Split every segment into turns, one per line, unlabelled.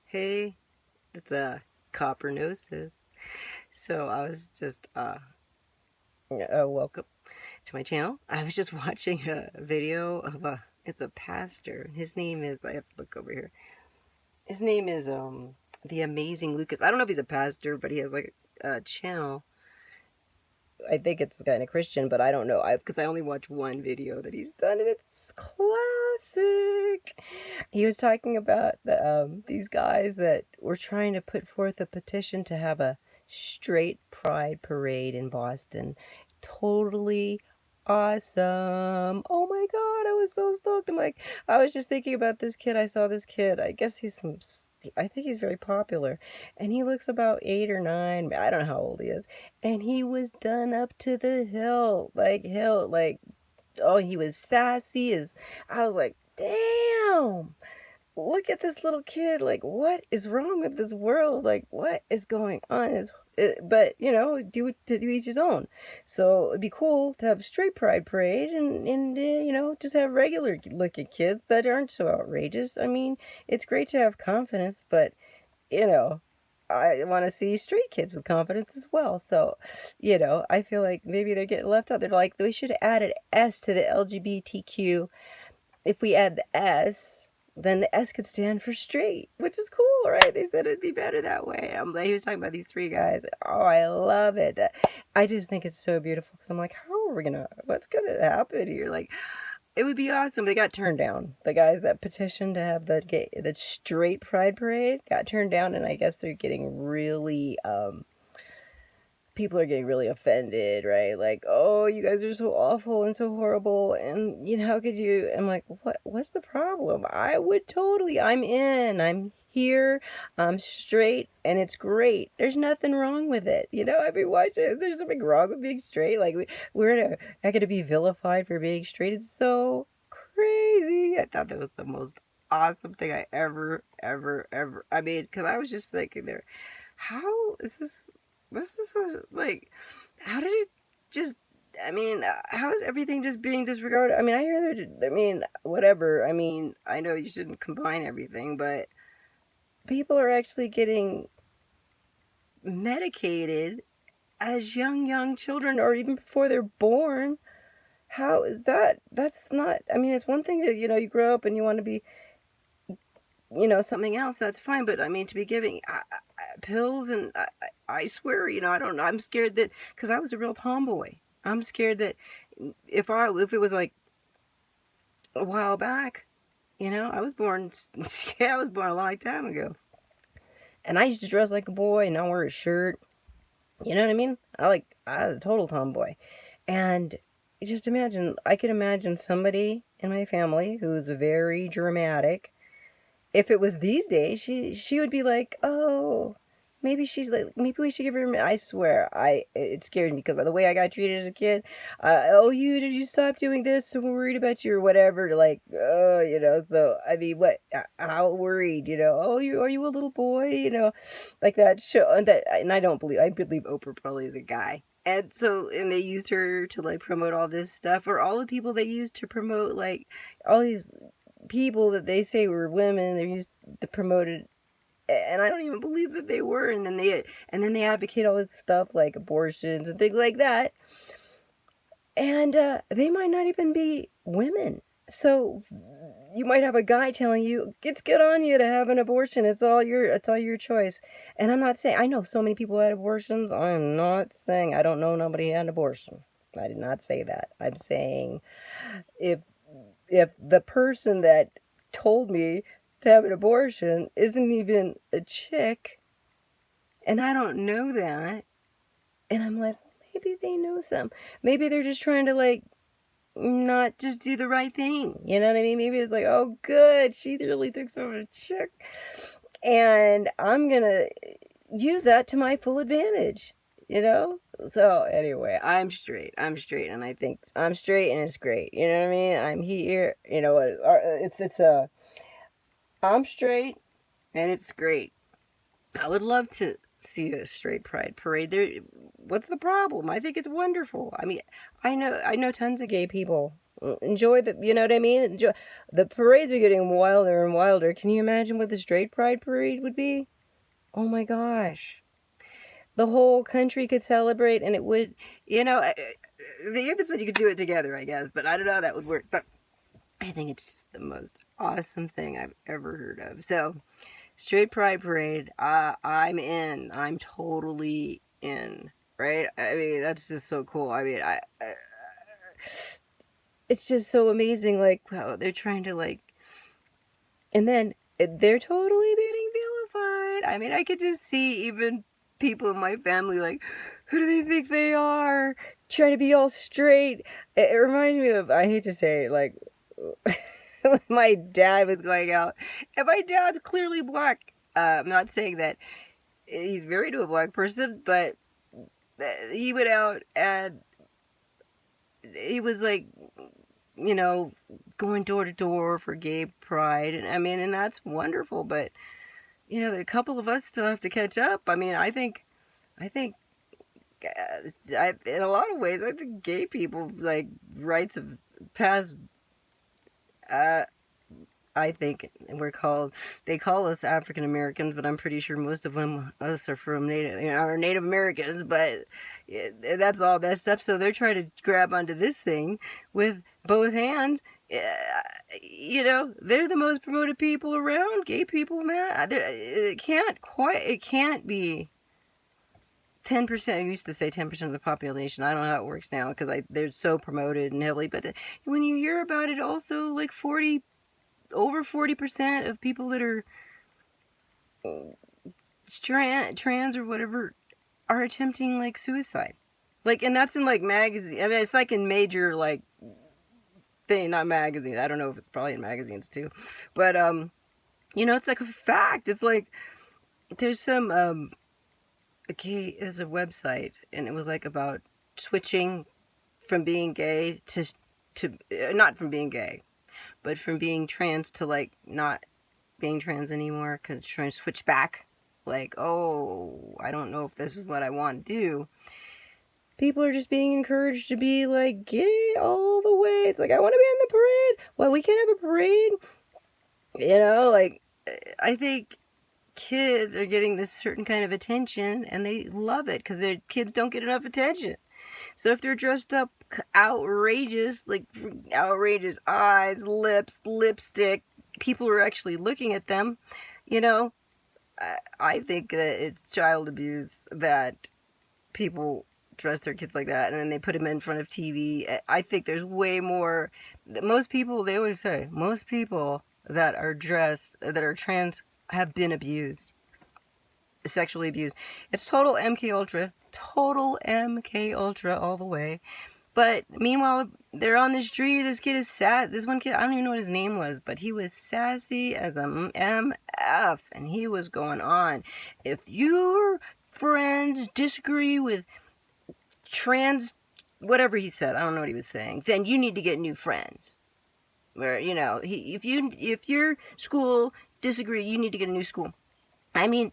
Hey, it's Coppernosis. So I was just welcome to my channel. I was just watching a video of it's a pastor. His name is, I have to look over here. His name is the Amazing Lucas. I don't know if he's a pastor, but he has like a channel. I think it's kind of Christian, but I don't know. Because I only watched one video that he's done, and it's classic. He was talking about these guys that were trying to put forth a petition to have a straight pride parade in Boston. Totally awesome. Oh my God, I was so stoked. I was just thinking about this kid. I saw this kid. I guess I think he's very popular. And he looks about 8 or 9. I don't know how old he is. And he was done up to the hilt, like, oh, he was sassy as, I was like, damn, look at this little kid. Like, what is wrong with this world? Like, what is going on? But, to each his own. So it'd be cool to have a straight pride parade and just have regular looking kids that aren't so outrageous. I mean, it's great to have confidence, but, you know, I want to see straight kids with confidence as well. So, I feel like maybe they're getting left out. They're like, we should add an S to the LGBTQ. If we add the S, then the S could stand for straight, which is cool, right? They said it'd be better that way. He was talking about these three guys. Oh, I love it. I just think it's so beautiful because I'm like, what's gonna happen here? Like, it would be awesome. They got turned down. The guys that petitioned to have the straight pride parade got turned down, and I guess they're getting really people are getting really offended, right? Like, oh, you guys are so awful and so horrible, and how could you? I'm like, what's the problem? I would totally. I'm in. I'm here. I'm straight, and it's great. There's nothing wrong with it. I mean, is there something wrong with being straight? Like, we're not gonna be vilified for being straight. It's so crazy. I thought that was the most awesome thing I ever. I mean, because I was just thinking there, how is this? This is so, like, how did it just, I mean, how is everything just being disregarded? I mean, I hear that, I mean, whatever. I mean, I know you shouldn't combine everything, but people are actually getting medicated as young children or even before they're born. How is that? That's not, I mean, it's one thing to, you grow up and you want to be, something else, that's fine. But I mean, to be giving pills and I swear, I don't know. I'm scared that because I was a real tomboy. I'm scared that if it was like a while back, I was born. Yeah, I was born a long time ago, and I used to dress like a boy and not wear a shirt. You know what I mean? I was a total tomboy, and just imagine. I could imagine somebody in my family who's very dramatic. If it was these days, she would be like, oh, maybe she's like, maybe we should give her. I swear, it scared me because of the way I got treated as a kid. Oh, did you stop doing this? So we're worried about you or whatever. Like, oh, So I mean, what? How worried? Oh, are you a little boy? Like that show. And I don't believe. I believe Oprah probably is a guy. And they used her to like promote all this stuff, or all the people they used to promote like all these people that they say were women. They're used to promoted, and I don't even believe that they were. And then they advocate all this stuff like abortions and things like that. And they might not even be women. So you might have a guy telling you it's good on you to have an abortion. It's all your choice. And I'm not saying I know so many people had abortions. I'm not saying I don't know nobody had an abortion. I did not say that. I'm saying if the person that told me to have an abortion isn't even a chick, and I don't know that, and I'm like, maybe they know some. Maybe they're just trying to like not just do the right thing. You know what I mean? Maybe it's like, oh, good, she really thinks I'm a chick, and I'm gonna use that to my full advantage. So anyway, I'm straight, and I think I'm straight, and it's great. You know what I mean? I'm here. I'm straight, and it's great. I would love to see a straight pride parade. What's the problem? I think it's wonderful. I mean, I know tons of gay people, Enjoy the, you know what I mean? Enjoy. The parades are getting wilder and wilder. Can you imagine what the straight pride parade would be? Oh my gosh. The whole country could celebrate, and it would, you know, the episode you could do it together, I guess, but I don't know how that would work. But I think it's just the most awesome thing I've ever heard of. So, straight pride parade, I'm in. I'm totally in. Right? I mean, that's just so cool. I mean, it's just so amazing, like how they're trying to like, and then they're totally getting vilified. I mean, I could just see even people in my family like, who do they think they are? Trying to be all straight. It reminds me of, I hate to say it, like when my dad was going out, and my dad's clearly black. I'm not saying that he's married to a black person, but he went out and he was like, you know, going door to door for gay pride. And I mean, and that's wonderful, but you know, a couple of us still have to catch up. I mean, I think, in a lot of ways, I think gay people, like, rights have passed, I think they call us African Americans, but I'm pretty sure most of us are from Native Americans, but that's all messed up. So they're trying to grab onto this thing with both hands. You know, they're the most promoted people around, gay people, man. It can't be 10%. I used to say 10% of the population. I don't know how it works now because they're so promoted and heavily. But when you hear about it, also like over 40% of people that are trans or whatever are attempting like suicide. Like, and that's in like magazine. I mean, it's like in major like thing, not magazines. I don't know if it's probably in magazines too, but you know, it's like a fact. It's like there's some okay, there's a website, and it was like about switching from being gay to not from being gay, but from being trans to like not being trans anymore, because trying to switch back, like, oh, I don't know if this is what I want to do. People are just being encouraged to be like gay all the way. It's like, I want to be in the parade. Well, we can't have a parade. You know, like, I think kids are getting this certain kind of attention, and they love it because their kids don't get enough attention. So if they're dressed up outrageous, like outrageous eyes, lips, lipstick, people are actually looking at them, you know, I think that it's child abuse that people dress their kids like that and then they put them in front of TV. I think there's way more. Most people, they always say, most people that are dressed, that are trans, have been abused, sexually abused. It's total MK Ultra all the way. But meanwhile, they're on the street. This kid is sad. This one kid, I don't even know what his name was, but he was sassy as a MF, and he was going on. If your friends disagree with trans, whatever he said, I don't know what he was saying, then you need to get new friends. Where, you know, if your school disagree, you need to get a new school. I mean,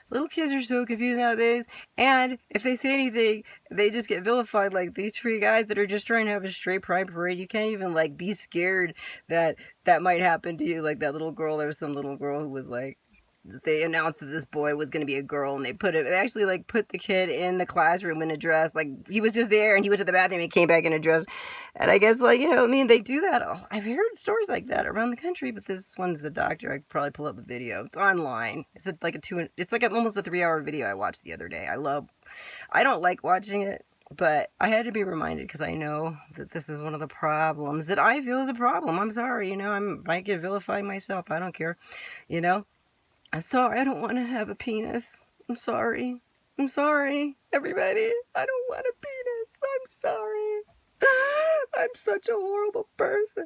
little kids are so confused nowadays, and if they say anything, they just get vilified. Like these three guys that are just trying to have a straight pride parade, you can't even like be scared that might happen to you. Like that little girl, there was some little girl who was like, they announced that this boy was going to be a girl, and they actually like put the kid in the classroom in a dress. Like he was just there, and he went to the bathroom and came back in a dress. And I guess, like, you know, I mean, they do that. Oh, I've heard stories like that around the country, but this one's a doctor. I could probably pull up the video. It's online. It's almost a 3-hour video I watched the other day. I don't like watching it, but I had to be reminded because I know that this is one of the problems that I feel is a problem. I'm sorry, you know, I might get vilified myself. I don't care, you know. I'm sorry, I don't want to have a penis. I'm sorry. Everybody. I don't want a penis. I'm sorry. I'm such a horrible person.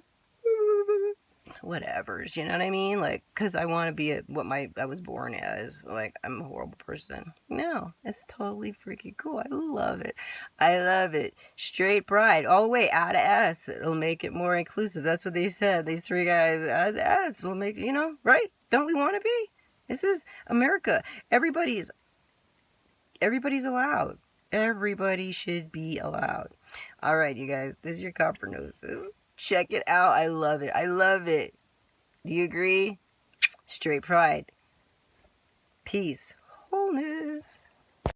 Whatevers, you know what I mean? Like, because I want to be what I was born as. Like, I'm a horrible person. No, it's totally freaking cool. I love it. Straight pride, all the way out of S. It'll make it more inclusive. That's what they said. These three guys, out of S. It'll make, you know, right? Don't we want to be? This is America. Everybody's allowed. Everybody should be allowed. All right, you guys. This is your copper noses. Check it out. I love it. I love it. Do you agree? Straight pride. Peace. Wholeness.